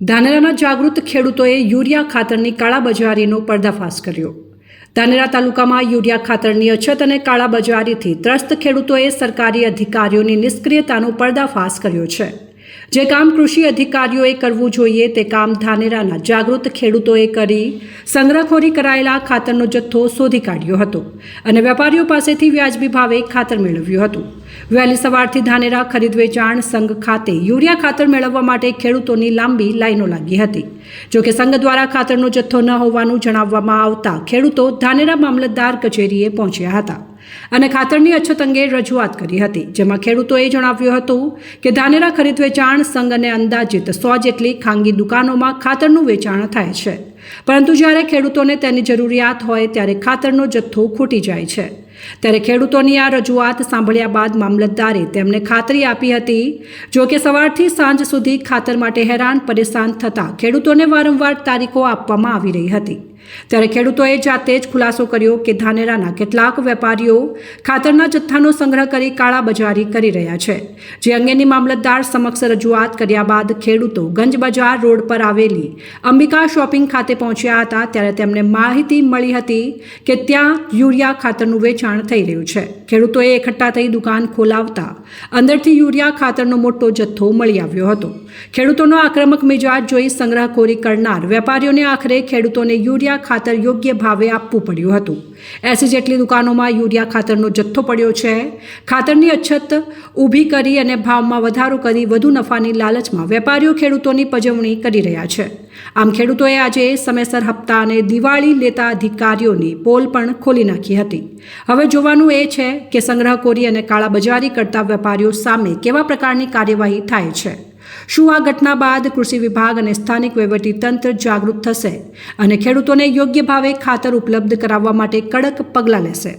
ધાનેરાના જાગૃત ખેડૂતોએ યુરિયા ખાતરની કાળાબજારીનો પર્દાફાશ કર્યો। ધાનેરા તાલુકામાં યુરિયા ખાતરની અછત અને કાળાબજારીથી ત્રસ્ત ખેડૂતોએ સરકારી અધિકારીઓની નિષ્ક્રિયતાનો પર્દાફાશ કર્યો છે। જે કામ કૃષિ અધિકારીઓએ કરવું જોઈએ તે કામ ધાનેરાના જાગૃત ખેડૂતોએ કરી સંગ્રહખોરી કરાયેલા ખાતરનો જથ્થો શોધી કાઢ્યો હતો અને વેપારીઓ પાસેથી વ્યાજબી ભાવે ખાતર મેળવ્યું હતું। વહેલી સવારથી ધાનેરા ખરીદ વેચાણ સંઘ ખાતે યુરિયા ખાતર મેળવવા માટે ખેડૂતોની લાંબી લાઈનો લાગી હતી। જોકે સંઘ દ્વારા ખાતરનો જથ્થો ન હોવાનું જણાવવામાં આવતા ખેડૂતો ધાનેરા મામલતદાર કચેરીએ પહોંચ્યા હતા અને ખાતરની અછત અંગે રજૂઆત કરી હતી, જેમાં ખેડૂતોએ જણાવ્યું હતું કે ધાનેરા ખરીદ વેચાણ સંઘ અને અંદાજિત 100 જેટલી ખાનગી દુકાનોમાં ખાતરનું વેચાણ થાય છે, પરંતુ જ્યારે ખેડૂતોને તેની જરૂરિયાત હોય ત્યારે ખાતરનો જથ્થો ખૂટી જાય છે। ત્યારે ખેડૂતોની આ રજૂઆત સાંભળ્યા બાદ મામલતદારે તેમને ખાતરી આપી હતી। જો કે સવારથી સાંજ સુધી ખાતર માટે હેરાન પરેશાન થતા ખેડૂતોને વારંવાર તારીખો આપવામાં આવી રહી હતી। ત્યારે ખેડૂતોએ જાતે જ ખુલાસો કર્યો કે ધાનેરાના કેટલાક વેપારીઓ ખાતરના જથ્થાનો સંગ્રહ કરી કાળાબજારી કરી રહ્યા છે, જે અંગેની મામલતદાર સમક્ષ રજૂઆત કર્યા બાદ ખેડૂતો ગંજ બજાર રોડ પર આવેલી અંબિકા શોપિંગ ખાતે પહોંચ્યા હતા। ત્યારે તેમને માહિતી મળી હતી કે ત્યાં યુરિયા ખાતરનું વેચાણ થઈ રહ્યું છે। ખેડૂતોએ એકઠા થઈ દુકાન ખોલાવતા અંદરથી યુરિયા ખાતરનો મોટો જથ્થો મળી આવ્યો હતો। ખેડૂતોનો આક્રમક મિજાજ જોઈ સંગ્રહખોરી કરનાર વેપારીઓને આખરે ખેડૂતોને યુરિયા ખાતર યોગ્ય ભાવે આપવું પડ્યું હતું। 80 જેટલી દુકાનોમાં યુરિયા ખાતરનો જથ્થો પડ્યો છે। ખાતરની અછત ઊભી કરી અને ભાવમાં વધારો કરી વધુ નફાની લાલચમાં વેપારીઓ ખેડૂતોની પજવણી કરી રહ્યા છે। આમ ખેડૂતોએ આજે સમયસર હપ્તા અને દિવાળી લેતા અધિકારીઓની પોલ પણ ખોલી નાખી હતી। હવે જોવાનું એ છે કે સંગ્રહખોરી અને કાળાબજારી કરતા વેપારીઓ સામે કેવા પ્રકારની કાર્યવાહી થાય છે। શું આ ઘટના બાદ કૃષિ વિભાગ અને સ્થાનિક વહીવટીતંત્ર જાગૃત થશે અને ખેડૂતોને યોગ્ય ભાવે ખાતર ઉપલબ્ધ કરાવવા માટે કડક પગલાં લેશે?